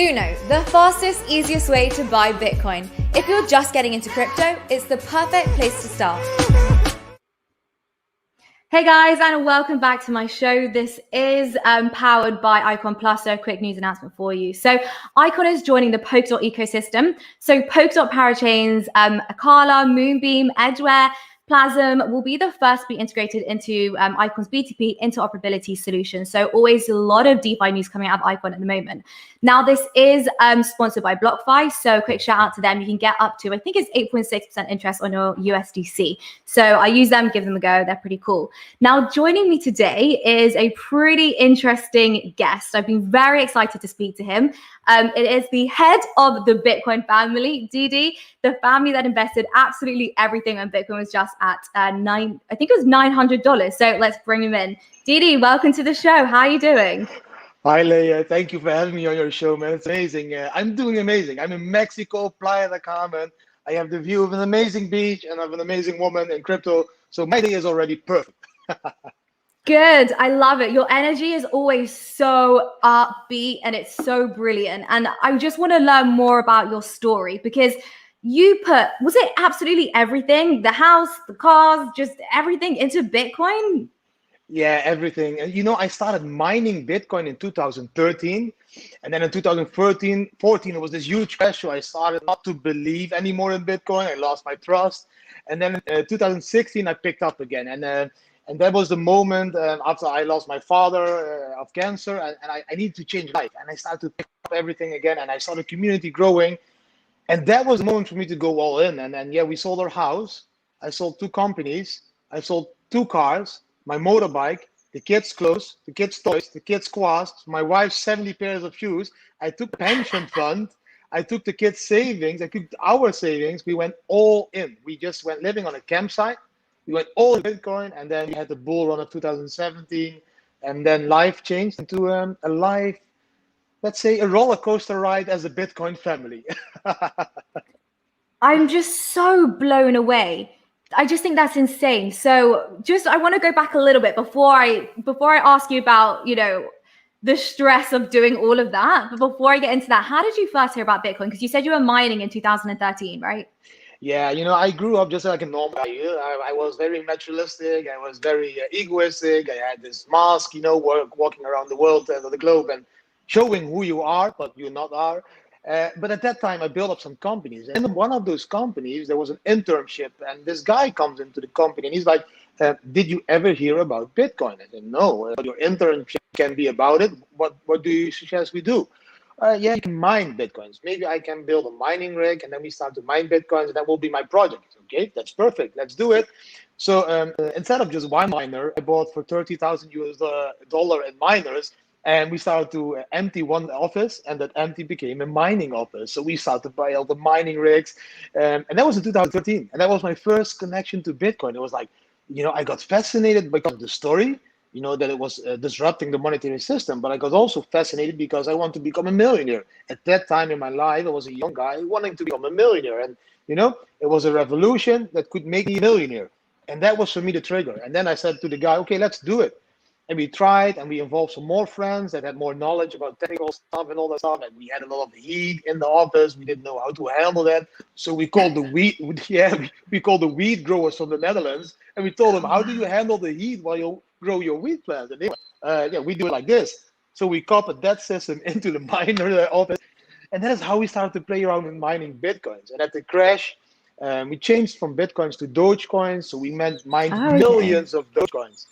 Luno, the fastest, easiest way to buy Bitcoin. If you're just getting into crypto, it's the perfect place to start. Hey guys, and welcome back to my show. This is powered by Icon Plus, so a quick news announcement for you. So Icon is joining the Polkadot ecosystem. So Polkadot parachains, Akala, Moonbeam, Edgeware, Plasm will be the first to be integrated into Icon's BTP interoperability solution. So always a lot of DeFi news coming out of Icon at the moment. Now this is sponsored by BlockFi, so a quick shout out to them. You can get up to, I think it's 8.6% interest on your USDC. So I use them, give them a go. They're pretty cool. Now joining me today is a pretty interesting guest. I've been very excited to speak to him. It is the head of the Bitcoin family, Didi, the family that invested absolutely everything when Bitcoin was just at $900. So let's bring him in. Didi, welcome to the show. How are you doing? Hi, Layah. Thank you for having me on your show, man. It's amazing. I'm doing amazing. I'm in Mexico, Playa del Carmen. I have the view of an amazing beach and of an amazing woman in crypto. So my day is already perfect. Good. I love it. Your energy is always so upbeat and it's so brilliant. And I just want to learn more about your story because you put, was it absolutely everything? The house, the cars, just everything into Bitcoin? Yeah, everything. And I started mining Bitcoin in 2013. And then in 2014, it was this huge crash. So I started not to believe anymore in Bitcoin. I lost my trust. And then in 2016, I picked up again. And that was the moment after I lost my father of cancer. And I needed to change life. And I started to pick up everything again. And I saw the community growing. And that was the moment for me to go all in. And then, yeah, we sold our house. I sold 2 companies. I sold 2 cars, my motorbike, the kids' clothes, the kids' toys, the kids' quasts, my wife's 70 pairs of shoes. I took pension fund. I took the kids' savings. I took our savings. We went all in. We just went living on a campsite. We went all in Bitcoin. And then we had the bull run of 2017. And then life changed into a life, let's say, a roller coaster ride as a Bitcoin family. I'm just so blown away. I just think that's insane. So I want to go back a little bit before I ask you about, the stress of doing all of that. But before I get into that, how did you first hear about Bitcoin? Because you said you were mining in 2013, right? Yeah, I grew up just like a nomad. I was very materialistic. I was very egoistic. I had this mask, walking around the world and the globe and showing who you are, but you're not are. But at that time, I built up some companies. And in one of those companies, there was an internship. And this guy comes into the company and he's like, did you ever hear about Bitcoin? I said, no, your internship can be about it. What do you suggest we do? Yeah, you can mine Bitcoins. Maybe I can build a mining rig and then we start to mine Bitcoins and that will be my project. Okay, that's perfect. Let's do it. So instead of just one miner, I bought for $30,000 in miners. And we started to empty one office, and that empty became a mining office. So we started to buy all the mining rigs, and that was in 2013. And that was my first connection to Bitcoin. It was like, I got fascinated because of the story, that it was disrupting the monetary system. But I got also fascinated because I wanted to become a millionaire. At that time in my life, I was a young guy wanting to become a millionaire. And, it was a revolution that could make me a millionaire. And that was for me the trigger. And then I said to the guy, okay, let's do it. And we tried, and we involved some more friends that had more knowledge about technical stuff and all that stuff. And we had a lot of heat in the office. We didn't know how to handle that. So we called the we called the weed growers from the Netherlands, and we told them, how do you handle the heat while you grow your wheat plants? And they went, we do it like this. So we copied that system into the miner office, and that is how we started to play around in mining Bitcoins. And at the crash, we changed from Bitcoins to Dogecoins. So we mined millions of Dogecoins.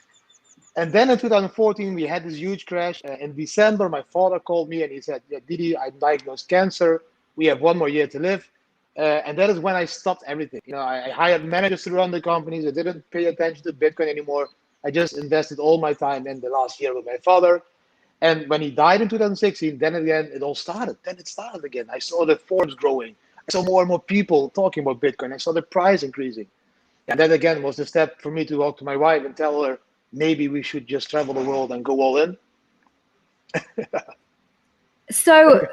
And then in 2014, we had this huge crash. In December, my father called me and he said, yeah, Didi, I'm diagnosed cancer. We have 1 more year to live. And that is when I stopped everything. I hired managers to run the companies. I didn't pay attention to Bitcoin anymore. I just invested all my time in the last year with my father. And when he died in 2016, then again, it all started. Then it started again. I saw the forums growing. I saw more and more people talking about Bitcoin. I saw the price increasing. And that again was the step for me to talk to my wife and tell her, maybe we should just travel the world and go all in. So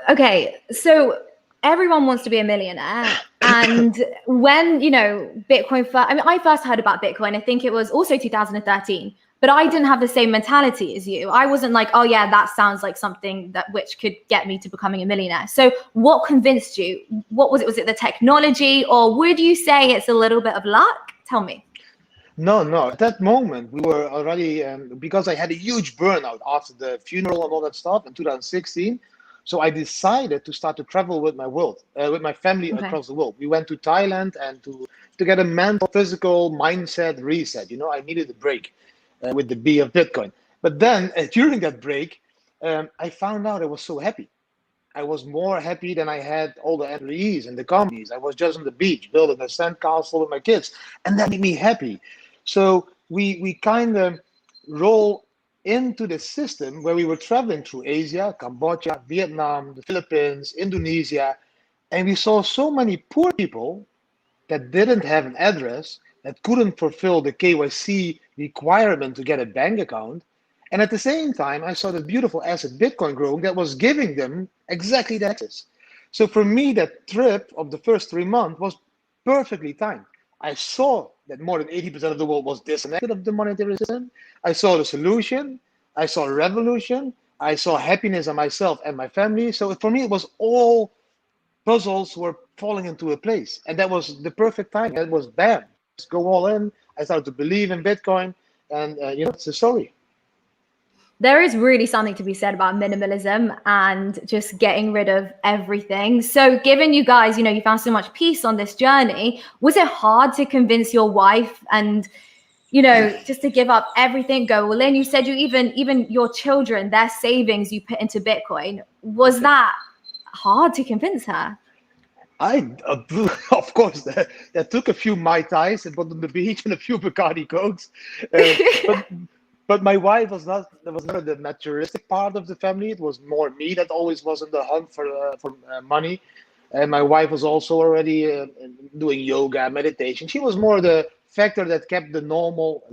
everyone wants to be a millionaire. And when, Bitcoin first, I mean, I first heard about Bitcoin, I think it was also 2013, but I didn't have the same mentality as you. I wasn't like, oh yeah, that sounds like something which could get me to becoming a millionaire. So what convinced you? What was it? Was it the technology, or would you say it's a little bit of luck? Tell me. No. At that moment, we were already, because I had a huge burnout after the funeral and all that stuff in 2016. So I decided to start to travel with with my family Okay. across the world. We went to Thailand and to get a mental, physical mindset reset. I needed a break with the B of Bitcoin. But then during that break, I found out I was so happy. I was more happy than I had all the employees and the companies. I was just on the beach building a sandcastle with my kids, and that made me happy. So we kind of roll into the system where we were traveling through Asia, Cambodia, Vietnam, the Philippines, Indonesia, and we saw so many poor people that didn't have an address, that couldn't fulfill the KYC requirement to get a bank account. And at the same time, I saw this beautiful asset, Bitcoin, growing that was giving them exactly that access. So for me, that trip of the first 3 months was perfectly timed. I saw that more than 80% of the world was disconnected of the monetary system. I saw the solution. I saw a revolution. I saw happiness in myself and my family. So for me, it was all puzzles were falling into a place. And that was the perfect time. That was bam, just go all in. I started to believe in Bitcoin. And, it's a story. There is really something to be said about minimalism and just getting rid of everything. So given you guys, you found so much peace on this journey, was it hard to convince your wife and, just to give up everything, go all in? You said you even your children, their savings you put into Bitcoin. Was that hard to convince her? Of course, that took a few Mai Tais and put on the beach and a few Bacardi Cokes. But but my wife was never the materialistic part of the family. It was more me that always was in the hunt for money. And my wife was also already doing yoga, meditation. She was more the factor that kept the normal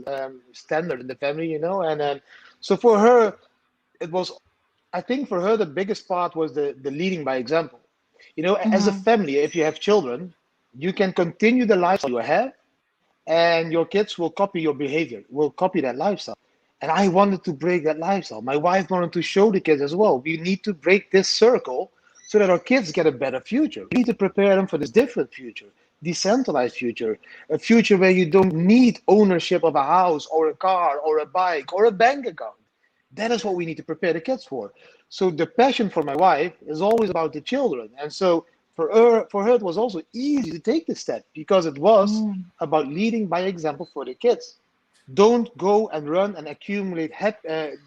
standard in the family. And so for her, it was, I think for her, the biggest part was the leading by example. As a Mhm. family, if you have children, you can continue the lifestyle you have, and your kids will copy your behavior, will copy that lifestyle. And I wanted to break that lifestyle. My wife wanted to show the kids as well. We need to break this circle so that our kids get a better future. We need to prepare them for this different future, decentralized future, a future where you don't need ownership of a house or a car or a bike or a bank account. That is what we need to prepare the kids for. So the passion for my wife is always about the children. And so for her, it was also easy to take the step because it was Mm. about leading by example for the kids. Don't go and run and accumulate.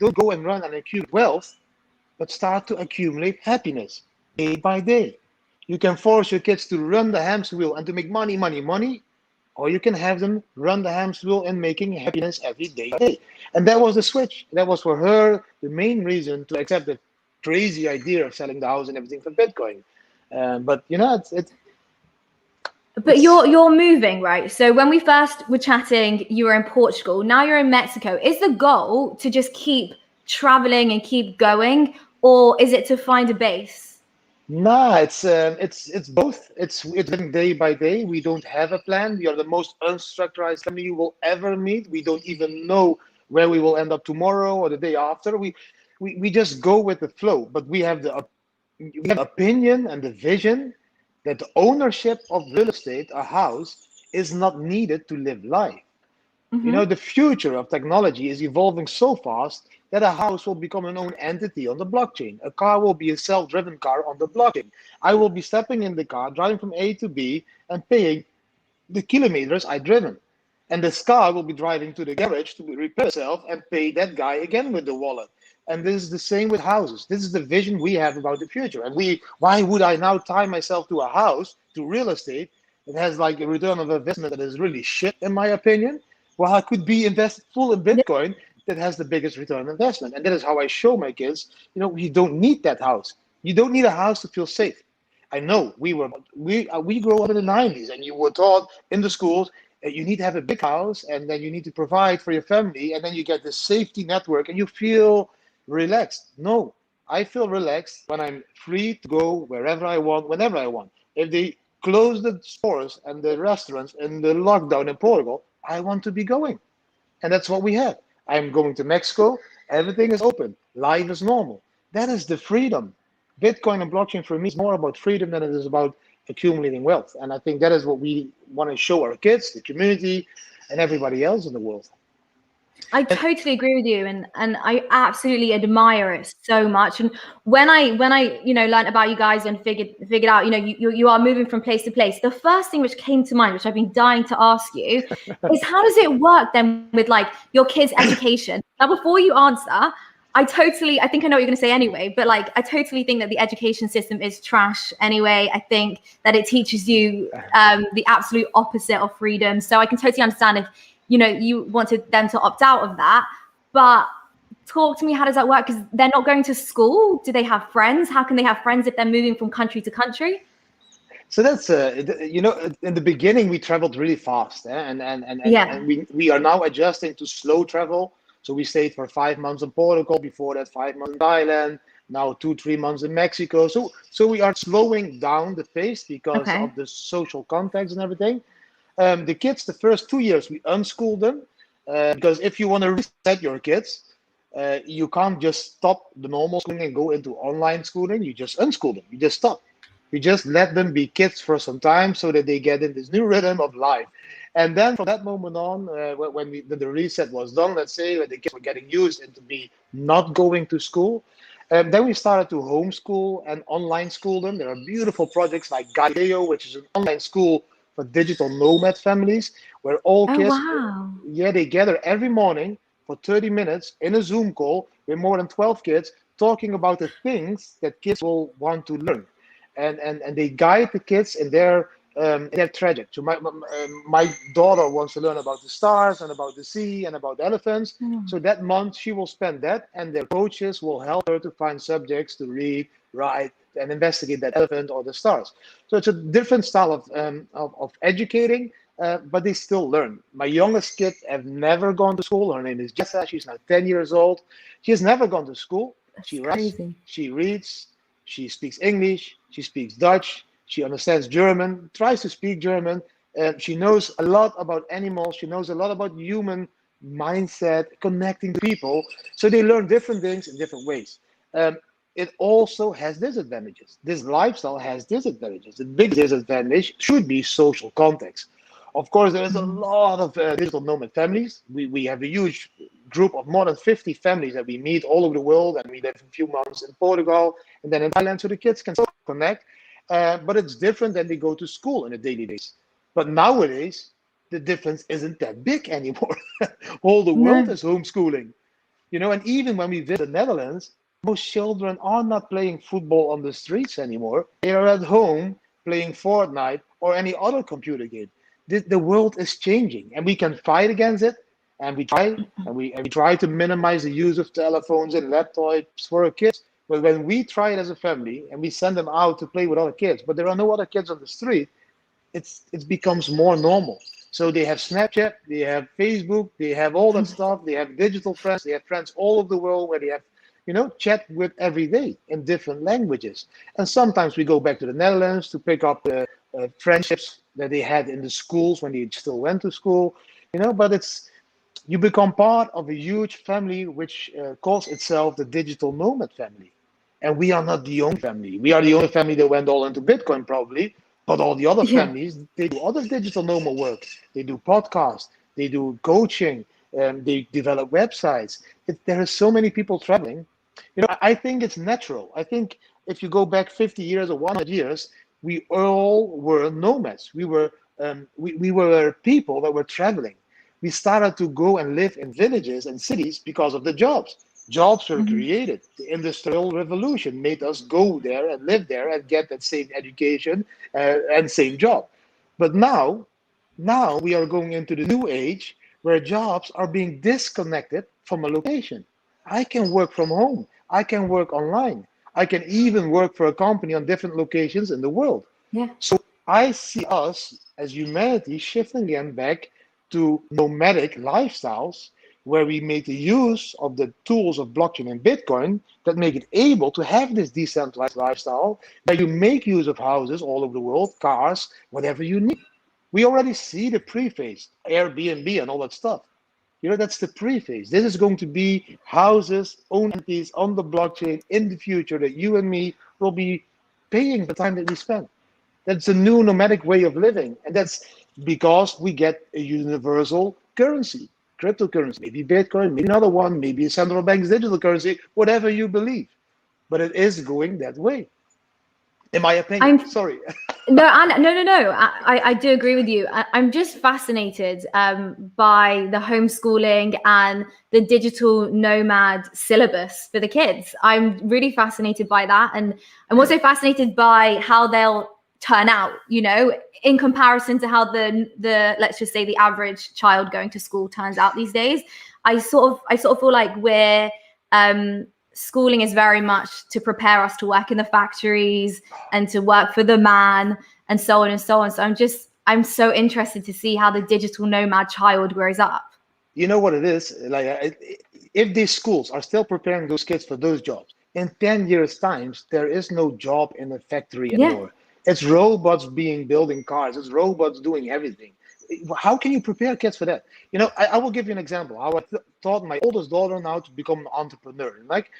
Don't go and run and accumulate wealth, but start to accumulate happiness day by day. You can force your kids to run the hamster wheel and to make money, money, money, or you can have them run the hamster wheel and making happiness every day by day. And that was the switch. That was for her the main reason to accept the crazy idea of selling the house and everything for Bitcoin. But But it's you're moving, right? So when we first were chatting, you were in Portugal. Now you're in Mexico. Is the goal to just keep traveling and keep going, or is it to find a base? Nah, it's both. It's living day by day. We don't have a plan. We are the most unstructured family you will ever meet. We don't even know where we will end up tomorrow or the day after. We just go with the flow. But we have opinion and the vision that the ownership of real estate, a house, is not needed to live life. Mm-hmm. The future of technology is evolving so fast that a house will become an own entity on the blockchain. A car will be a self-driven car on the blockchain. I will be stepping in the car, driving from A to B, and paying the kilometers I've driven. And this car will be driving to the garage to repair itself and pay that guy again with the wallet. And this is the same with houses. This is the vision we have about the future. And why would I now tie myself to a house, to real estate? It has like a return of investment that is really shit, in my opinion. Well, I could be invested full in Bitcoin that has the biggest return on investment. And that is how I show my kids, you don't need that house. You don't need a house to feel safe. I know we grew up in the 90s, and you were taught in the schools you need to have a big house, and then you need to provide for your family, and then you get this safety network, and you feel relaxed. No, I feel relaxed when I'm free to go wherever I want, whenever I want. If they close the stores and the restaurants in the lockdown in Portugal, I want to be going. And that's what we had. I'm going to Mexico. Everything is open. Life is normal. That is the freedom. Bitcoin and blockchain for me is more about freedom than it is about accumulating wealth. And I think that is what we want to show our kids, the community, and everybody else in the world. I totally agree with you, and I absolutely admire it so much. And when I learned about you guys and figured out you are moving from place to place, the first thing which came to mind, which I've been dying to ask you, is how does it work then with like your kids' education? Now, before you answer, I think I know what you're going to say anyway, but like I totally think that the education system is trash anyway. I think that it teaches you the absolute opposite of freedom. So I can totally understand if you wanted them to opt out of that. But talk to me, how does that work? Because they're not going to school. Do they have friends? How can they have friends if they're moving from country to country? So that's in the beginning we traveled really fast, and we are now adjusting to slow travel. So we stayed for 5 months in Portugal, before that 5 months in Thailand, now 2-3 months in Mexico. So we are slowing down the pace because of the social context and everything. The kids, the first 2 years, we unschool them because if you want to reset your kids, you can't just stop the normal schooling and go into online schooling. You just unschool them. You just stop. You just let them be kids for some time so that they get in this new rhythm of life. And then from that moment on, when the reset was done, let's say, when the kids were getting used into be not going to school, then we started to homeschool and online school them. There are beautiful projects like Galileo, which is an online school for digital nomad families, where all kids, they gather every morning for 30 minutes in a Zoom call with more than 12 kids talking about the things that kids will want to learn. And they guide the kids in their trajectory. So my daughter wants to learn about the stars and about the sea and about elephants. So that month she will spend that, and their coaches will help her to find subjects to read, write, and investigate that elephant or the stars. So it's a different style of educating, but they still learn. My youngest kid have never gone to school. Her name is Jessa. She's now 10 years old. She has never gone to school. She writes, she reads, she speaks English, she speaks Dutch, she understands German, tries to speak German. She knows a lot about animals. She knows a lot about human mindset, connecting to people. So they learn different things in different ways. It also has disadvantages. This lifestyle has disadvantages. The big disadvantage should be social context. Of course, there is a lot of digital nomad families. We have a huge group of more than 50 families that we meet all over the world, and we live a few months in Portugal and then in Thailand, so the kids can still connect. But it's different than they go to school in a daily basis. But nowadays, the difference isn't that big anymore. All the world is homeschooling. And even when we visit the Netherlands, most children are not playing football on the streets anymore. They are at home playing Fortnite or any other computer game. The world is changing, and we can fight against it. And we try to minimize the use of telephones and laptops for our kids. But when we try it as a family and we send them out to play with other kids, but there are no other kids on the street, it becomes more normal. So they have Snapchat, they have Facebook, they have all that stuff. They have digital friends, they have friends all over the world where they have, chat with every day in different languages. And sometimes we go back to the Netherlands to pick up the friendships that they had in the schools when they still went to school, but you become part of a huge family which calls itself the digital nomad family. And we are not the only family. We are the only family that went all into Bitcoin probably, but all the other families, they do other digital nomad work. They do podcasts, they do coaching, they develop websites. There are so many people traveling. I think it's natural. I think if you go back 50 years or 100 years, we all were nomads. We were people that were traveling. We started to go and live in villages and cities because of the jobs. Jobs were created. The Industrial Revolution made us go there and live there and get that same education and same job. But now we are going into the new age where jobs are being disconnected from a location. I can work from home. I can work online. I can even work for a company on different locations in the world. So I see us as humanity shifting again back to nomadic lifestyles where we make the use of the tools of blockchain and Bitcoin that make it able to have this decentralized lifestyle, where you make use of houses all over the world, cars, whatever you need. We already see the pre-phase, Airbnb and all that stuff. That's the pre-phase. This is going to be houses, own entities on the blockchain in the future that you and me will be paying the time that we spend. That's a new nomadic way of living. And that's because we get a universal currency, cryptocurrency, maybe Bitcoin, maybe another one, maybe a central bank's digital currency, whatever you believe. But it is going that way, in my opinion. Sorry. No. I do agree with you. I'm just fascinated by the homeschooling and the digital nomad syllabus for the kids. I'm really fascinated by that. And I'm also fascinated by how they'll turn out, in comparison to how the let's just say the average child going to school turns out these days. I sort of feel like we're schooling is very much to prepare us to work in the factories and to work for the man and so on and so on. So I'm so interested to see how the digital nomad child grows up. You know what it is? Like, if these schools are still preparing those kids for those jobs, in 10 years' time, there is no job in a factory anymore. It's robots building cars. It's robots doing everything. How can you prepare kids for that? I will give you an example. How I taught my oldest daughter now to become an entrepreneur. Like,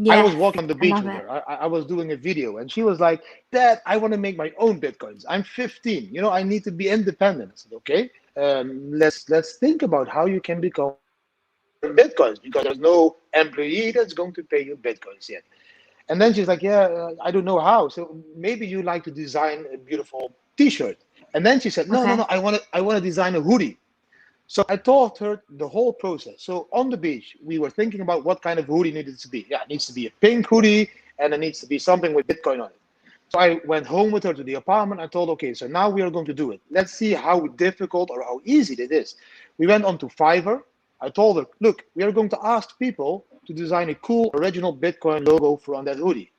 I was walking on the beach with her. I was doing a video, and she was like, "Dad, I want to make my own Bitcoins. I'm 15. I need to be independent." I said, "Okay, let's think about how you can become Bitcoins, because there's no employee that's going to pay you Bitcoins yet." And then she's like, "Yeah, I don't know how. So maybe you like to design a beautiful T-shirt." And then she said, "No, I want to design a hoodie." So I taught her the whole process. So on the beach, we were thinking about what kind of hoodie needed to be. Yeah, it needs to be a pink hoodie, and it needs to be something with Bitcoin on it. So I went home with her to the apartment. I told, okay, so now we are going to do it. Let's see how difficult or how easy it is. We went on to Fiverr. I told her, look, we are going to ask people to design a cool original Bitcoin logo for on that hoodie.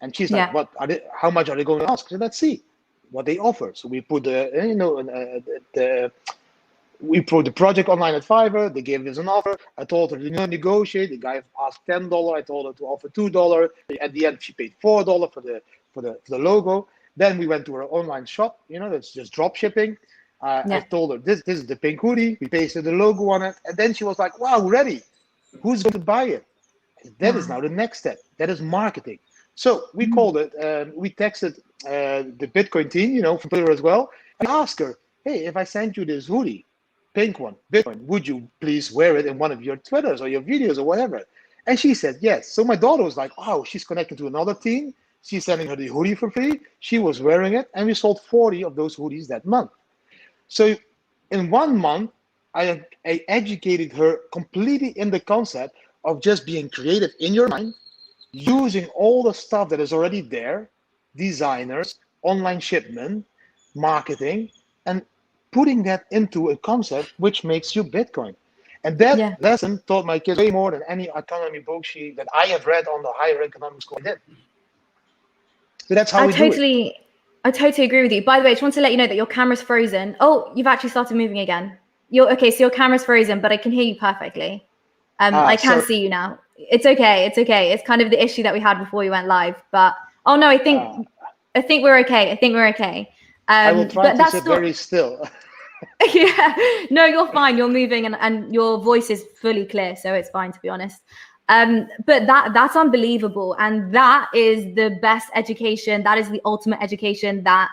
And she's like, how much are they going to ask? So let's see what they offer. So we put we put the project online at Fiverr. They gave us an offer. I told her to negotiate. The guy asked $10. I told her to offer $2. At the end, she paid $4 for the logo. Then we went to her online shop. That's just drop shipping. I told her this is the pink hoodie. We pasted the logo on it, and then she was like, "Wow, ready? Who's going to buy it?" That is now the next step. That is marketing. So we called it. We texted the Bitcoin team, from Twitter as well. I asked her, "Hey, if I sent you this hoodie, pink one, Bitcoin, would you please wear it in one of your Twitters or your videos or whatever?" And she said yes. So my daughter was like, "Oh, she's connected to another team. She's sending her the hoodie for free. She was wearing it, and we sold 40 of those hoodies that month." So in 1 month, I educated her completely in the concept of just being creative in your mind, using all the stuff that is already there, designers, online shipment, marketing, and putting that into a concept which makes you Bitcoin. And that lesson taught my kids way more than any economy book that I have read on the higher economic school did. So that's how we do it. I totally agree with you. By the way, I just want to let you know that your camera's frozen. Oh, you've actually started moving again. So your camera's frozen, but I can hear you perfectly. I can see you now. It's okay. It's kind of the issue that we had before you went live. But I think we're okay. I will try to sit very still. No, you're fine. You're moving and your voice is fully clear, so it's fine, to be honest. But that's unbelievable, and that is the best education. That is the ultimate education that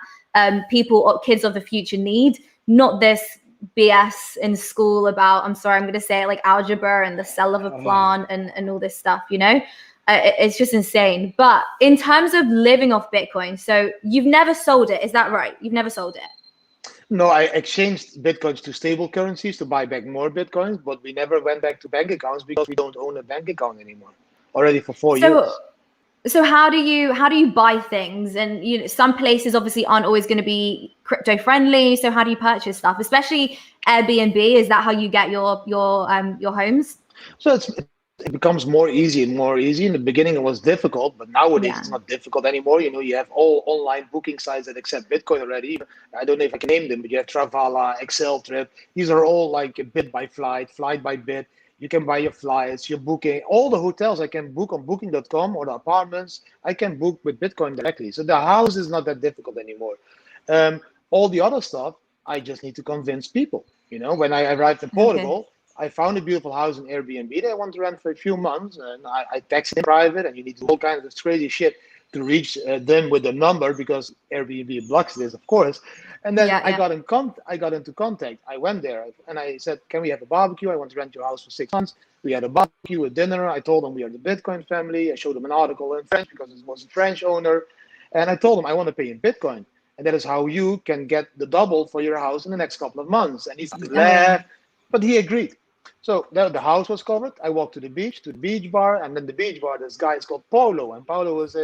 people or kids of the future need. Not this BS in school about, I'm sorry, I'm going to say it, like algebra and the cell of a plant and all this stuff. It's just insane. But in terms of living off Bitcoin, so you've never sold it, is that right? You've never sold it? No, I exchanged Bitcoins to stable currencies to buy back more Bitcoins, but we never went back to bank accounts because we don't own a bank account anymore, already for 4 years. So how do you buy things? And some places obviously aren't always going to be crypto friendly. So how do you purchase stuff, especially Airbnb? Is that how you get your homes? So it becomes more easy and more easy. In the beginning, it was difficult, but nowadays it's not difficult anymore. You know, you have all online booking sites that accept Bitcoin already. I don't know if I can name them, but you have Travala, Excel Trip. These are all like bit by flight, flight by bit. You can buy your flights, your booking. All the hotels I can book on booking.com, or the apartments I can book with Bitcoin directly. So the house is not that difficult anymore. All the other stuff, I just need to convince people. You know, when I arrived in Portugal, I found a beautiful house in Airbnb that I want to rent for a few months, and I texted in private, and you need to do all kinds of crazy shit to reach them with the number, because Airbnb blocks this, of course. And then I got into contact. I went there and I said, "Can we have a barbecue? I want to rent your house for 6 months." We had a barbecue, a dinner. I told them we are the Bitcoin family. I showed them an article in French because it was a French owner, and I told them I want to pay in Bitcoin, and that is how you can get the double for your house in the next couple of months. And he started to laugh, but he agreed. So the house was covered. I walked to the beach bar, and then the beach bar, this guy is called Paulo, and Paulo was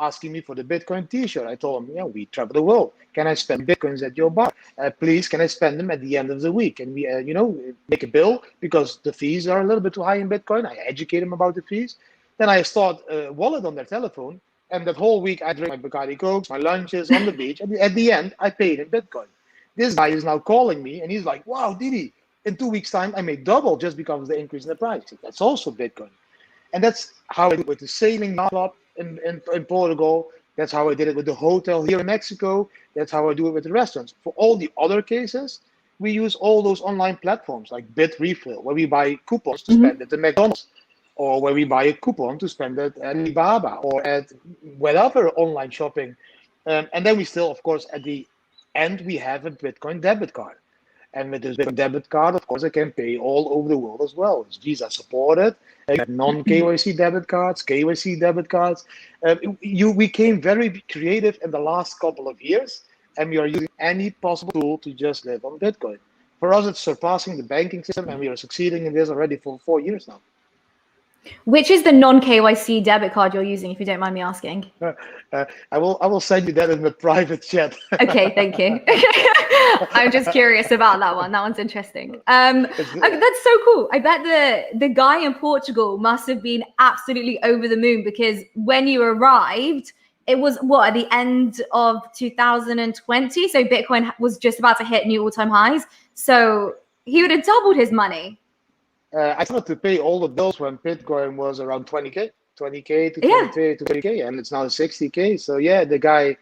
asking me for the Bitcoin T-shirt. I told him, we travel the world. Can I spend Bitcoins at your bar? Please, can I spend them at the end of the week? And we, make a bill, because the fees are a little bit too high in Bitcoin. I educate them about the fees. Then I installed a wallet on their telephone, and that whole week I drink my Bacardi Cokes, my lunches on the beach. And at the end, I paid in Bitcoin. This guy is now calling me, and he's like, "Wow, Didi, in 2 weeks' time, I made double just because of the increase in the price." That's also Bitcoin. And that's how I do it with the sailing club in Portugal. That's how I did it with the hotel here in Mexico. That's how I do it with the restaurants. For all the other cases, we use all those online platforms like Bitrefill, where we buy coupons to spend at the McDonald's, or where we buy a coupon to spend at Alibaba, or at whatever online shopping. And then we still, of course, at the end, we have a Bitcoin debit card. And with this debit card, of course, I can pay all over the world as well. It's Visa supported. I have non-KYC debit cards, KYC debit cards. We became very creative in the last couple of years, and we are using any possible tool to just live on Bitcoin. For us, it's surpassing the banking system, and we are succeeding in this already for 4 years now. Which is the non-KYC debit card you're using, if you don't mind me asking? I will send you that in the private chat. Okay, thank you. I'm just curious about that one. That one's interesting. That's so cool. I bet the guy in Portugal must have been absolutely over the moon, because when you arrived, it was at the end of 2020. So Bitcoin was just about to hit new all-time highs. So he would have doubled his money. I started to pay all the bills when Bitcoin was around 20K to 30K, and it's now 60K. So yeah, the guy,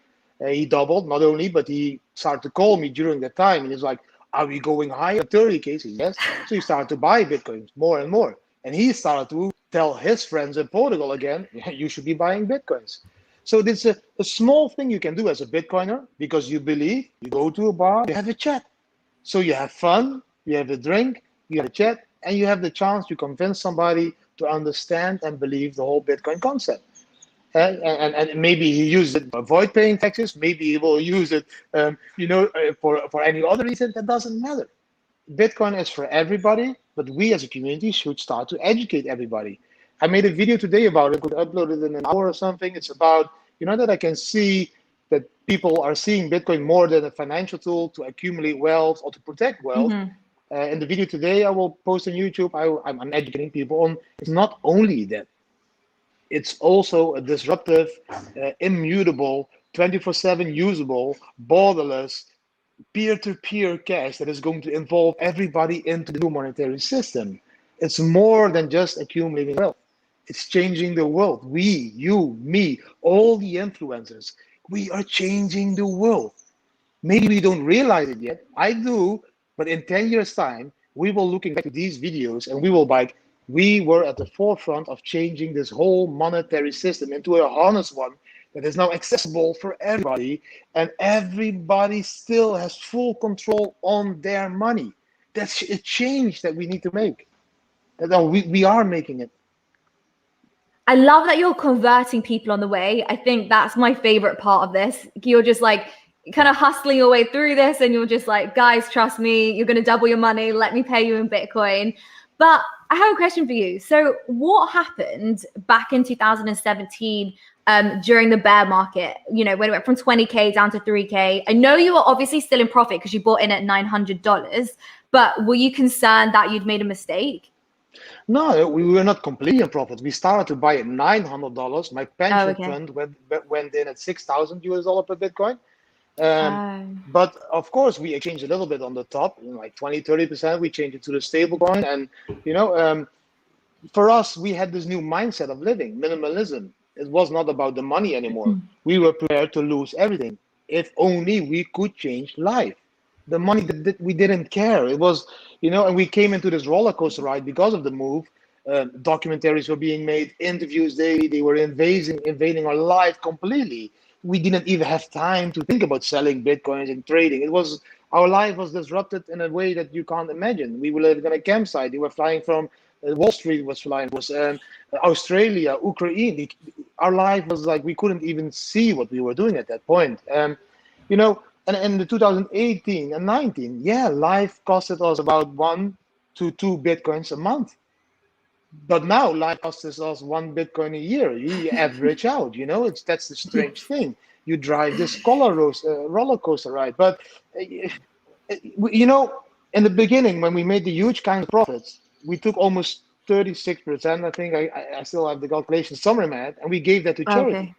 he doubled, not only, but he started to call me during that time, and he's like, "Are we going higher? 30K?" So yes. So he started to buy Bitcoins more and more, and he started to tell his friends in Portugal again, "You should be buying Bitcoins." So this is a small thing you can do as a Bitcoiner, because you believe. You go to a bar, you have a chat, so you have fun, you have a drink, you have a chat, and you have the chance to convince somebody to understand and believe the whole Bitcoin concept. And maybe he uses it to avoid paying taxes. Maybe he will use it, for any other reason. That doesn't matter. Bitcoin is for everybody, but we as a community should start to educate everybody. I made a video today about it. I could upload it in an hour or something. It's about, that I can see that people are seeing Bitcoin more than a financial tool to accumulate wealth or to protect wealth. In the video today, I will post on YouTube. I'm educating people on, it's not only that. It's also a disruptive, immutable, 24/7 usable, borderless, peer-to-peer cash that is going to involve everybody into the new monetary system. It's more than just accumulating wealth. It's changing the world. We, you, me, all the influencers, we are changing the world. Maybe we don't realize it yet. I do. But in 10 years' time, we will looking back to these videos, and we will be like, we were at the forefront of changing this whole monetary system into a honest one that is now accessible for everybody, and everybody still has full control on their money. That's a change that we need to make. We are making it. I love that you're converting people on the way. I think that's my favorite part of this. You're just like, kind of hustling your way through this, and you're just like, "Guys, trust me, you're going to double your money. Let me pay you in Bitcoin." But I have a question for you. So what happened back in 2017 during the bear market, when it went from 20K down to 3K? I know you were obviously still in profit because you bought in at $900, but were you concerned that you'd made a mistake? No, we were not completely in profit. We started to buy at $900. My Oh, pension okay. fund went in at $6,000 per Bitcoin. Um, Oh. but of course, we exchanged a little bit on the top, like 20, 30%. We changed it to the stable coin. And, you know, for us, we had this new mindset of living, minimalism. It was not about the money anymore. We were prepared to lose everything if only we could change life. The money that we didn't care. It was, and we came into this roller coaster ride because of the move. Documentaries were being made, interviews daily. They were invading our life completely. We didn't even have time to think about selling bitcoins and trading. It was our life was disrupted in a way that you can't imagine. We were living on a campsite. We were flying from Wall Street was flying. Was Australia, Ukraine. Our life was like we couldn't even see what we were doing at that point. You know, and in the 2018 and 19, yeah, life costed us about 1 to 2 bitcoins a month. But now life costs us 1 Bitcoin a year. You average out, that's the strange Yes. thing. You drive this roller coaster ride. But, you know, in the beginning, when we made the huge kind of profits, we took almost 36%. I think I still have the calculation somewhere, man, and we gave that to charity. Okay.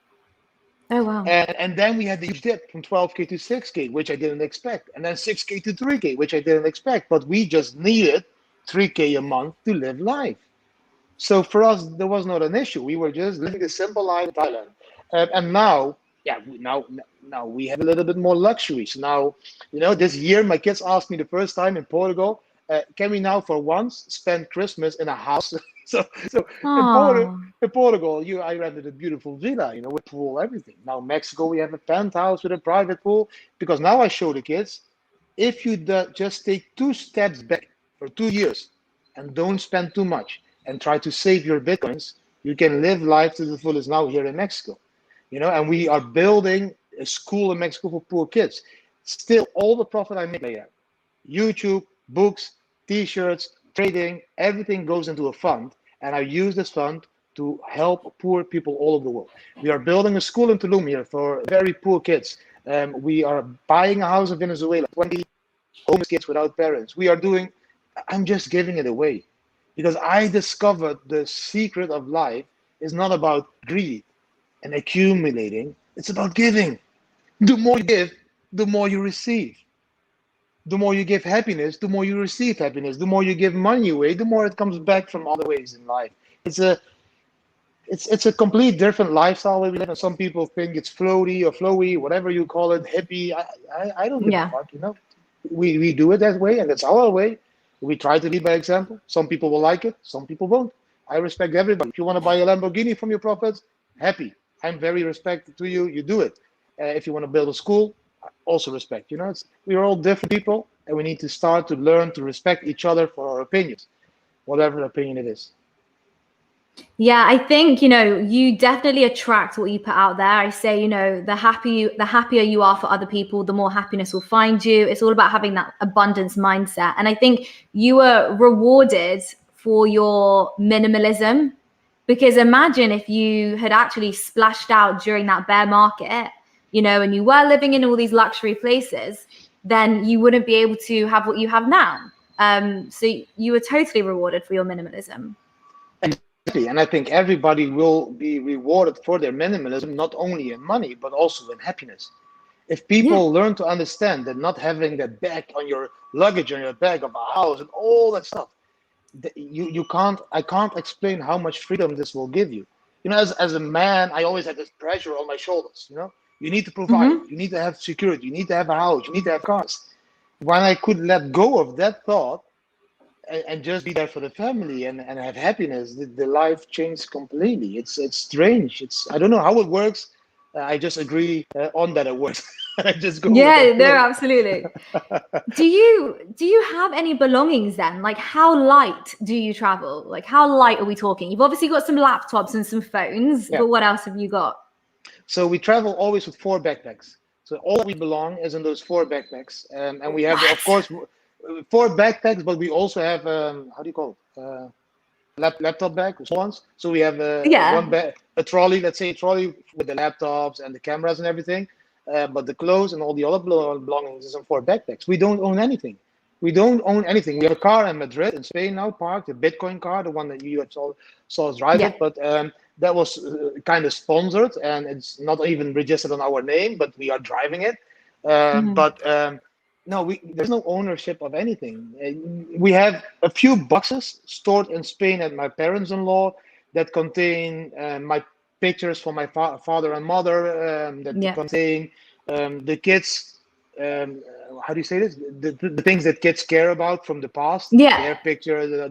Oh, wow. And then we had the huge dip from 12K to 6K, which I didn't expect. And then 6K to 3K, which I didn't expect. But we just needed 3K a month to live life. So for us, there was not an issue. We were just living a simple life in Thailand. And now, yeah, now we have a little bit more luxury. So now, this year, my kids asked me the first time in Portugal, can we now for once spend Christmas in a house? so in, Portu- Oh. in Portugal, I rented a beautiful villa, with pool, everything. Now Mexico, we have a penthouse with a private pool. Because now I show the kids, if you just take 2 steps back for 2 years and don't spend too much and try to save your bitcoins, you can live life to the fullest now here in Mexico. And we are building a school in Mexico for poor kids. Still, all the profit I make there, YouTube, books, t-shirts, trading, everything goes into a fund, and I use this fund to help poor people all over the world. We are building a school in Tulum here for very poor kids. We are buying a house in Venezuela, 20 homeless kids without parents. I'm just giving it away because I discovered the secret of life is not about greed and accumulating. It's about giving. The more you give, the more you receive. The more you give happiness, the more you receive happiness. The more you give money away, the more it comes back from other ways in life. It's a complete different lifestyle that we live, and some people think it's flowy, whatever you call it, hippie. I don't give a Yeah. fuck. We do it that way, and that's our way. We try to lead by example. Some people will like it, some people won't. I respect everybody. If you want to buy a Lamborghini from your profits, happy. I'm very respectful to you. You do it. If you want to build a school, also respect. We're all different people, and we need to start to learn to respect each other for our opinions, whatever opinion it is. Yeah, I think, you definitely attract what you put out there. I say, the happier you are for other people, the more happiness will find you. It's all about having that abundance mindset. And I think you were rewarded for your minimalism, because imagine if you had actually splashed out during that bear market, and you were living in all these luxury places, then you wouldn't be able to have what you have now. So you were totally rewarded for your minimalism. And I think everybody will be rewarded for their minimalism, not only in money, but also in happiness. If Yeah. people learn to understand that not having that bag on your luggage, on your bag of a house and all that stuff, I can't explain how much freedom this will give you. As a man, I always had this pressure on my shoulders. You need to provide, Mm-hmm. you need to have security, you need to have a house, you need to have cars. When I could let go of that thought and just be there for the family and have happiness, the life changed completely. It's strange. I don't know how it works. I just agree on that it works. I just go with that Yeah, no, flow. absolutely. Do you have any belongings then? Like, how light do you travel? Like, how light are we talking? You've obviously got some laptops and some phones, Yeah. but what else have you got? So we travel always with 4 backpacks. So all we belong is in those 4 backpacks, and we have, of What? course, 4 backpacks, but we also have how do you call it? Laptop bag, small ones. So we have Yeah. a trolley, let's say a trolley with the laptops and the cameras and everything. But the clothes and all the other belongings is in 4 backpacks. We don't own anything. We don't own anything. We have a car in Madrid, in Spain now, parked, a Bitcoin car, the one that you saw us drive it. But that was kind of sponsored, and it's not even registered on our name, but we are driving it. No, there's no ownership of anything. We have a few boxes stored in Spain at my parents-in-law that contain my pictures for my father and mother, that contain the kids. How do you say this? The things that kids care about from the past, their picture,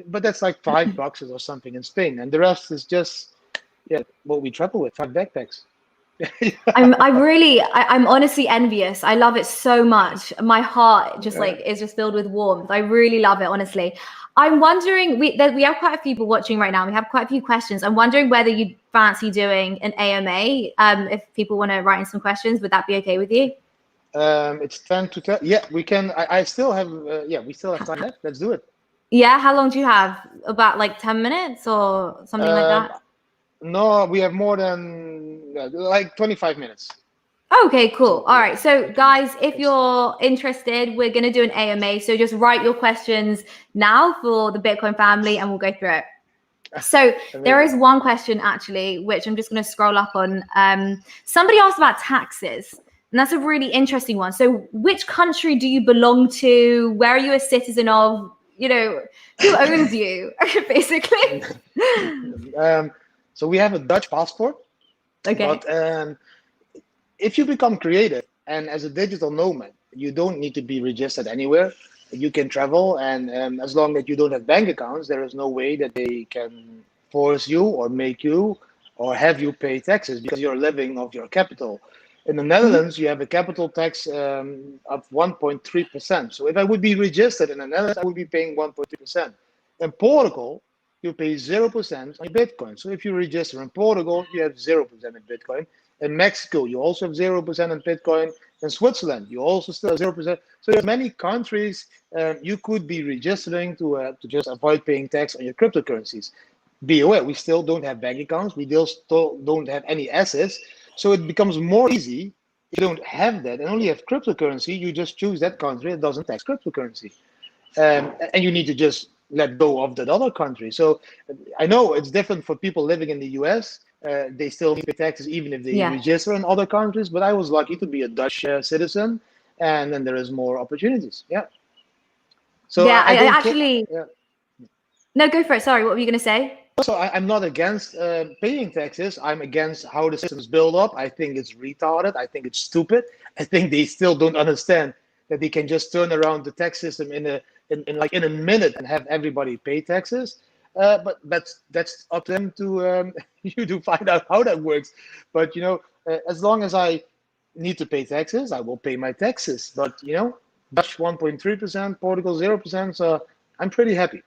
but that's like $5 or something in Spain, and the rest is just what we travel with, 5 backpacks. I'm honestly envious. I love it so much. My heart just is just filled with warmth. I really love it, honestly. I'm wondering, we have quite a few people watching right now. We have quite a few questions. I'm wondering whether you'd fancy doing an AMA. If people want to write in some questions, would that be okay with you? It's 10 to 10. Yeah, we can. I still have. We still have time left. Let's do it. Yeah, how long do you have? About like 10 minutes or something like that? No, we have more than like 25 minutes. Okay, cool. All right. So guys, if you're interested, we're going to do an AMA. So just write your questions now for the Bitcoin family and we'll go through it. So there is one question actually, which I'm just going to scroll up on. Somebody asked about taxes. And that's a really interesting one. So which country do you belong to? Where are you a citizen of? You know, who owns you, basically? So we have a Dutch passport. Okay. But if you become creative and as a digital nomad, you don't need to be registered anywhere. You can travel, and as long as you don't have bank accounts, there is no way that they can force you or make you or have you pay taxes because you're living off your capital. In the Netherlands, you have a capital tax of 1.3%. So if I would be registered in the Netherlands, I would be paying 1.3%. In Portugal, you pay 0% on Bitcoin. So if you register in Portugal, you have 0% in Bitcoin. In Mexico, you also have 0% in Bitcoin. In Switzerland, you also still have 0%. So there's many countries you could be registering to just avoid paying tax on your cryptocurrencies. Be aware, we still don't have bank accounts. We still don't have any assets. So it becomes more easy if you don't have that and only have cryptocurrency. You just choose that country that doesn't tax cryptocurrency. And you need to just let go of that other country. So I know it's different for people living in the US. They still need to pay taxes even if they register in other countries. But I was lucky to be a Dutch citizen, and then there is more opportunities. Yeah. So I actually. No, go for it. Sorry, what were you going to say? So I'm not against paying taxes. I'm against how the system's built up. I think it's retarded. I think it's stupid. I think they still don't understand that they can just turn around the tax system in a minute and have everybody pay taxes. But that's up to them to you to find out how that works. But as long as I need to pay taxes, I will pay my taxes. But Dutch 1.3%, Portugal 0%. So I'm pretty happy.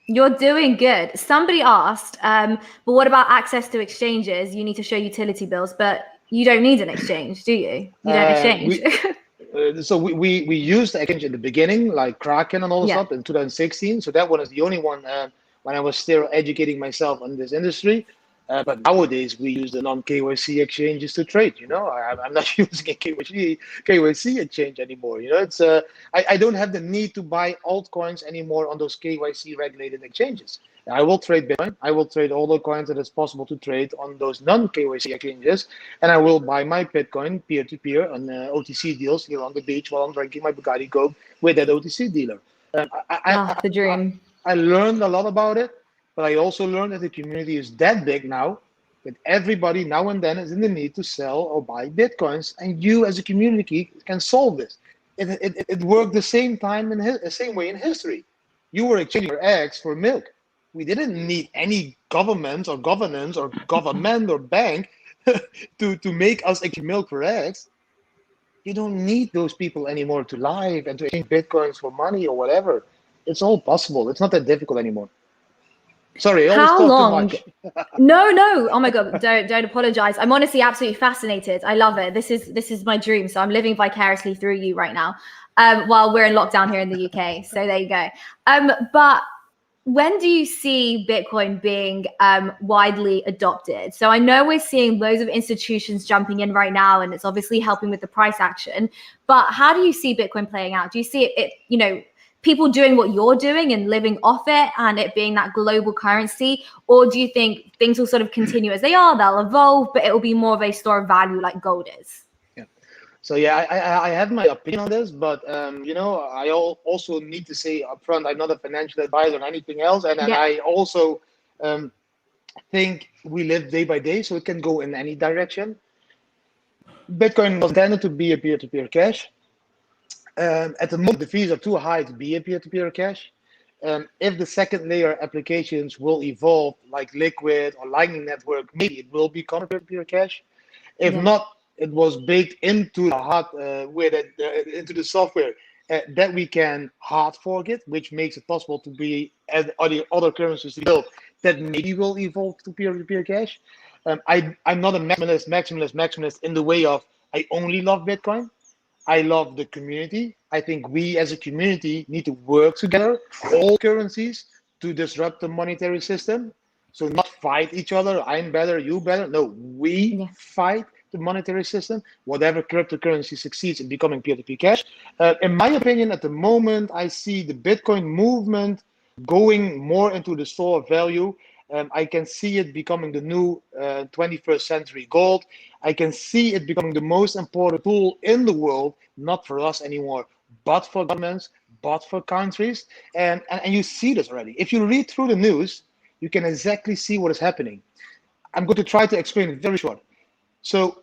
You're doing good. Somebody asked, but what about access to exchanges? You need to show utility bills, but you don't need an exchange, do you? You don't exchange. So we used the exchange in the beginning, like Kraken and all this stuff in 2016. So that one is the only one when I was still educating myself on this industry. But nowadays we use the non-KYC exchanges to trade. I'm not using a KYC exchange anymore. It's I don't have the need to buy altcoins anymore on those KYC regulated exchanges. I will trade Bitcoin. I will trade all the coins that it's possible to trade on those non-KYC exchanges, and I will buy my Bitcoin peer-to-peer on OTC deals here on the beach while I'm drinking my Bugatti Coke with that OTC dealer. The dream. I learned a lot about it. But I also learned that the community is that big now that everybody now and then is in the need to sell or buy Bitcoins. And you as a community can solve this. It worked the same way in history. You were exchanging your eggs for milk. We didn't need any government or governance or government or bank to make us exchange milk for eggs. You don't need those people anymore to live and to exchange Bitcoins for money or whatever. It's all possible. It's not that difficult anymore. Sorry, I always talk too much. No. Oh my God, don't apologize. I'm honestly absolutely fascinated. I love it. This is my dream. So I'm living vicariously through you right now, while we're in lockdown here in the UK. So there you go. But when do you see Bitcoin being widely adopted? So I know we're seeing loads of institutions jumping in right now, and it's obviously helping with the price action. But how do you see Bitcoin playing out? Do you see it, people doing what you're doing and living off it and it being that global currency? Or do you think things will sort of continue as they are, they'll evolve, but it will be more of a store of value like gold is? So yeah, I have my opinion on this, but I also need to say upfront, I'm not a financial advisor or anything else, and I also think we live day by day, so it can go in any direction. Bitcoin was intended to be a peer-to-peer cash. At the moment, the fees are too high to be a peer-to-peer cash. If the second layer applications will evolve, like Liquid or Lightning Network, maybe it will become a peer-to-peer cash. If not, it was baked into the into the software that we can hard fork it, which makes it possible to be as other currencies built that maybe will evolve to peer-to-peer cash. I'm not a maximalist in the way of I only love Bitcoin. I love the community. I think we as a community need to work together, all currencies, to disrupt the monetary system. So not fight each other, I'm better, you better. No, we fight the monetary system. Whatever cryptocurrency succeeds in becoming peer-to-peer cash. In my opinion, at the moment, I see the Bitcoin movement going more into the store of value. I can see it becoming the new 21st century gold. I can see it becoming the most important tool in the world, not for us anymore, but for governments, but for countries. And you see this already. If you read through the news, you can exactly see what is happening. I'm going to try to explain it very short. So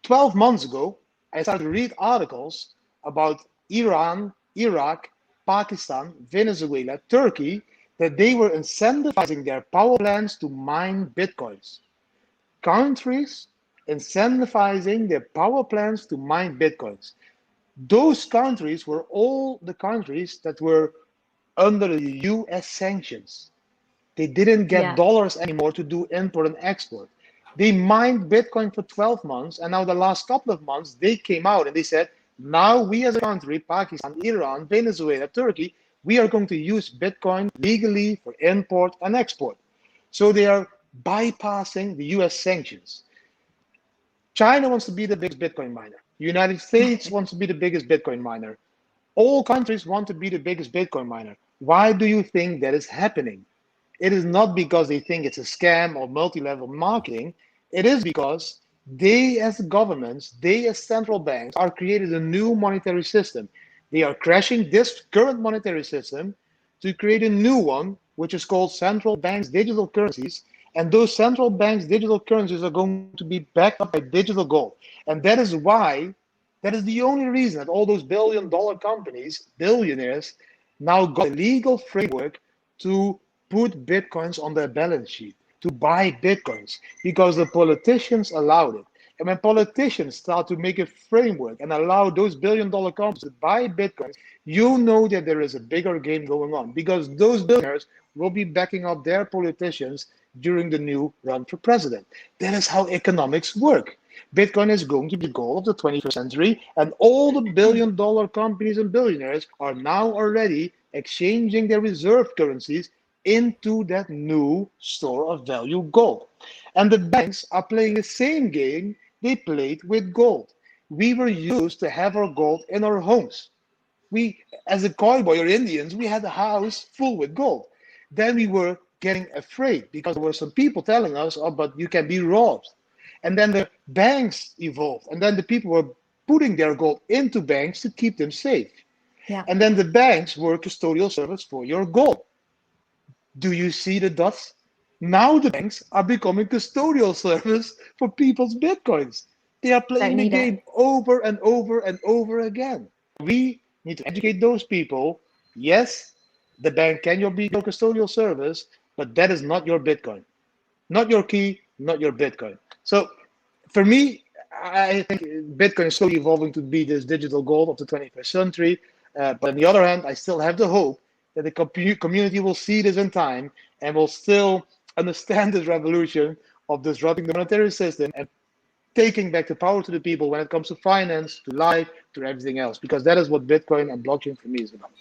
12 months ago, I started to read articles about Iran, Iraq, Pakistan, Venezuela, Turkey, that they were incentivizing their power plants to mine Bitcoins. Countries incentivizing their power plants to mine Bitcoins. Those countries were all the countries that were under the US sanctions. They didn't get dollars anymore to do import and export. They mined Bitcoin for 12 months, and now the last couple of months, they came out and they said, now we as a country, Pakistan, Iran, Venezuela, Turkey, we are going to use Bitcoin legally for import and export. So they are bypassing the US sanctions. China wants to be the biggest Bitcoin miner. The United States wants to be the biggest Bitcoin miner. All countries want to be the biggest Bitcoin miner. Why do you think that is happening? It is not because they think it's a scam or multi-level marketing. It is because they as governments, they as central banks are creating a new monetary system. They are crashing this current monetary system to create a new one, which is called central banks digital currencies. And those central banks digital currencies are going to be backed up by digital gold. And that is why, that is the only reason that all those billion-dollar companies, billionaires, now got a legal framework to put Bitcoins on their balance sheet, to buy Bitcoins, because the politicians allowed it. And when politicians start to make a framework and allow those billion-dollar companies to buy Bitcoins, you know that there is a bigger game going on, because those billionaires will be backing up their politicians during the new run for president. That is how economics work. Bitcoin is going to be the goal of the 21st century, and all the billion-dollar companies and billionaires are now already exchanging their reserve currencies into that new store of value gold. And the banks are playing the same game they played with gold. We were used to have our gold in our homes. We, as a cowboy or Indians, we had a house full with gold. Then we were getting afraid because there were some people telling us, oh, but you can be robbed. And then the banks evolved. And then the people were putting their gold into banks to keep them safe. And then the banks were custodial service for your gold. Do you see the dots? Now the banks are becoming custodial service for people's Bitcoins. They are playing the game over and over and over again. We need to educate those people. Yes, the bank can be your custodial service, but that is not your Bitcoin. Not your key, not your Bitcoin. So for me, I think Bitcoin is slowly evolving to be this digital gold of the 21st century. But on the other hand, I still have the hope that the community will see this in time and will still understand this revolution of disrupting the monetary system and taking back the power to the people when it comes to finance, to life, to everything else, because that is what Bitcoin and blockchain for me is about.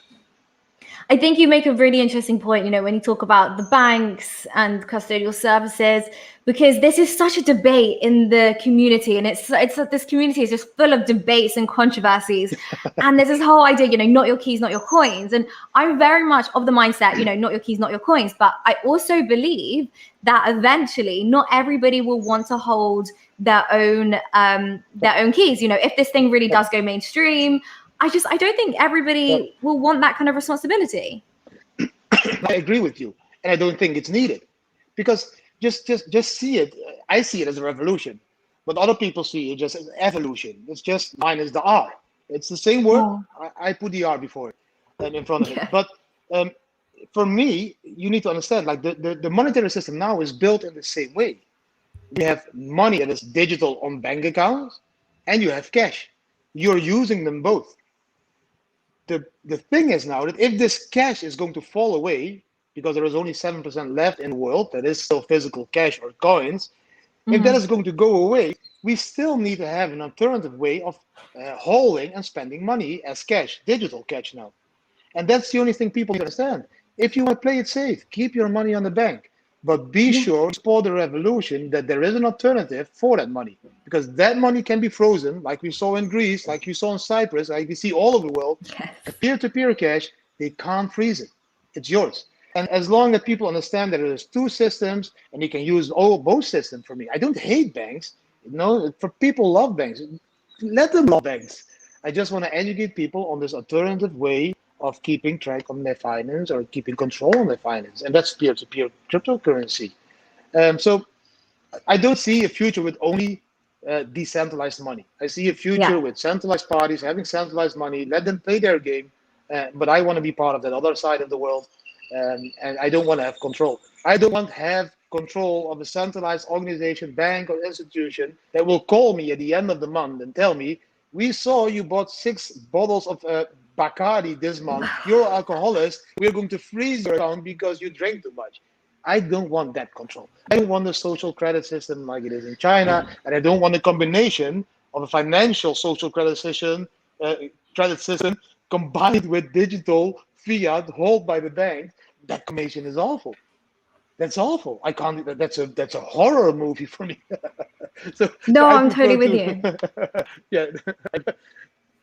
I think you make a really interesting point, when you talk about the banks and custodial services, because this is such a debate in the community, and it's this community is just full of debates and controversies. And there's this whole idea, not your keys, not your coins. And I'm very much of the mindset, not your keys, not your coins. But I also believe that eventually not everybody will want to hold their own keys. If this thing really does go mainstream, I don't think everybody will want that kind of responsibility. I agree with you, and I don't think it's needed, because just see it. I see it as a revolution, but other people see it just as evolution. It's just minus the R. It's the same word. Oh. I put the R before it and in front of it. But for me, you need to understand, like the monetary system now is built in the same way. You have money that is digital on bank accounts, and you have cash. You're using them both. The thing is now that if this cash is going to fall away, because there is only 7% left in the world that is still physical cash or coins, if that is going to go away, we still need to have an alternative way of holding and spending money as cash, digital cash now. And that's the only thing people need to understand. If you want to play it safe, keep your money on the bank, but be sure to support the revolution that there is an alternative for that money, because that money can be frozen, like we saw in Greece, like you saw in Cyprus, like we see all over the world. Peer-to-peer cash, they can't freeze it. It's yours. And as long as people understand that there's two systems and you can use both systems, for me, I don't hate banks. For people love banks. Let them love banks. I just want to educate people on this alternative way of keeping track on their finance or keeping control on their finance, and that's peer-to-peer cryptocurrency. So I don't see a future with only decentralized money. I see a future with centralized parties having centralized money. Let them play their game, but I want to be part of that other side of the world, and I don't want to have control. I don't want to have control of a centralized organization, bank, or institution that will call me at the end of the month and tell me, we saw you bought 6 bottles of Bacardi this month. You're an alcoholic. We're going to freeze your account because you drank too much. I don't want that control. I don't want a social credit system like it is in China, and I don't want a combination of a financial social credit system combined with digital fiat held by the bank. That combination is awful. That's awful. I can't. That's a horror movie for me. So I'm totally with you.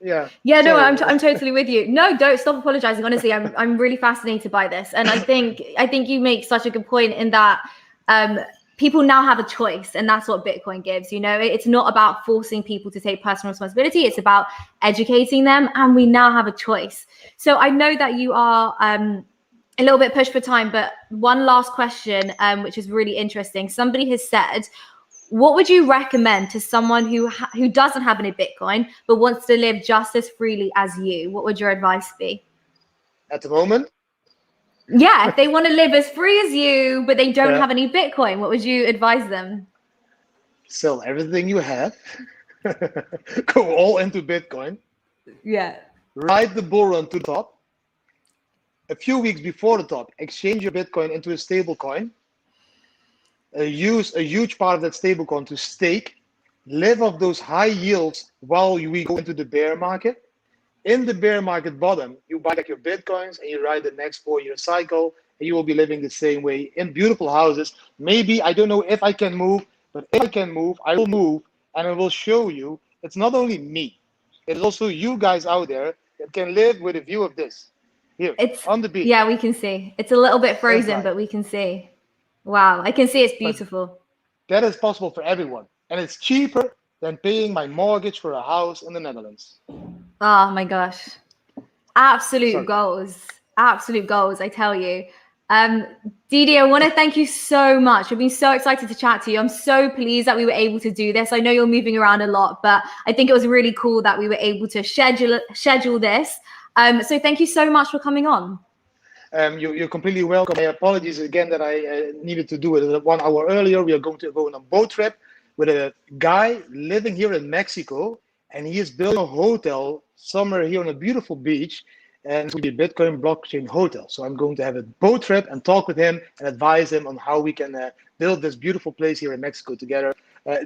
Yeah. No, I'm totally with you. No, don't stop apologizing. Honestly, I'm really fascinated by this, and I think you make such a good point in that people now have a choice, and that's what Bitcoin gives. It's not about forcing people to take personal responsibility. It's about educating them, and we now have a choice. So I know that you are a little bit pushed for time, but one last question, which is really interesting. Somebody has said, what would you recommend to someone who doesn't have any Bitcoin but wants to live just as freely as you? What would your advice be? At the moment? Yeah, if they want to live as free as you, but they don't have any Bitcoin, what would you advise them? Sell everything you have. Go all into Bitcoin. Yeah. Ride the bull run to the top. A few weeks before the top, exchange your Bitcoin into a stable coin. Use a huge part of that stable coin to stake. Live off those high yields while we go into the bear market. In the bear market bottom, you buy back your Bitcoins and you ride the next 4-year cycle, and you will be living the same way in beautiful houses. Maybe, I don't know if I can move, but if I can move, I will move, and I will show you it's not only me, it's also you guys out there that can live with a view of this. Here, on the beach. Yeah, we can see. It's a little bit frozen, but we can see. Wow, I can see it's beautiful. But that is possible for everyone, and it's cheaper than paying my mortgage for a house in the Netherlands. Oh my gosh. Absolute goals, I tell you. Didi, I want to thank you so much. I've been so excited to chat to you. I'm so pleased that we were able to do this. I know you're moving around a lot, but I think it was really cool that we were able to schedule this. So thank you so much for coming on. You're completely welcome. My apologies again that I needed to do it 1 hour earlier. We are going to go on a boat trip with a guy living here in Mexico, and he is building a hotel somewhere here on a beautiful beach, and it's going to be a Bitcoin blockchain hotel. So I'm going to have a boat trip and talk with him and advise him on how we can build this beautiful place here in Mexico together.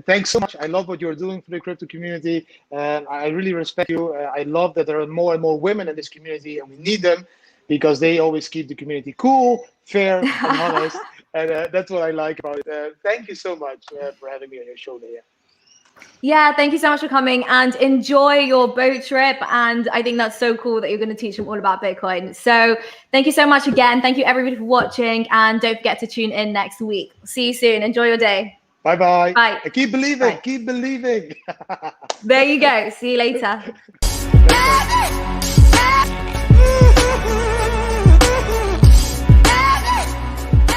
Thanks so much. I love what you're doing for the crypto community. I really respect you. I love that there are more and more women in this community, and we need them. because they always keep the community cool, fair, and honest. And that's what I like about it. Thank you so much for having me on your show, Layah. Yeah, thank you so much for coming and enjoy your boat trip. And I think that's so cool that you're going to teach them all about Bitcoin. So thank you so much again. Thank you everybody for watching. And don't forget to tune in next week. See you soon. Enjoy your day. Bye-bye. Bye. Keep believing. Bye. Keep believing. There you go. See you later.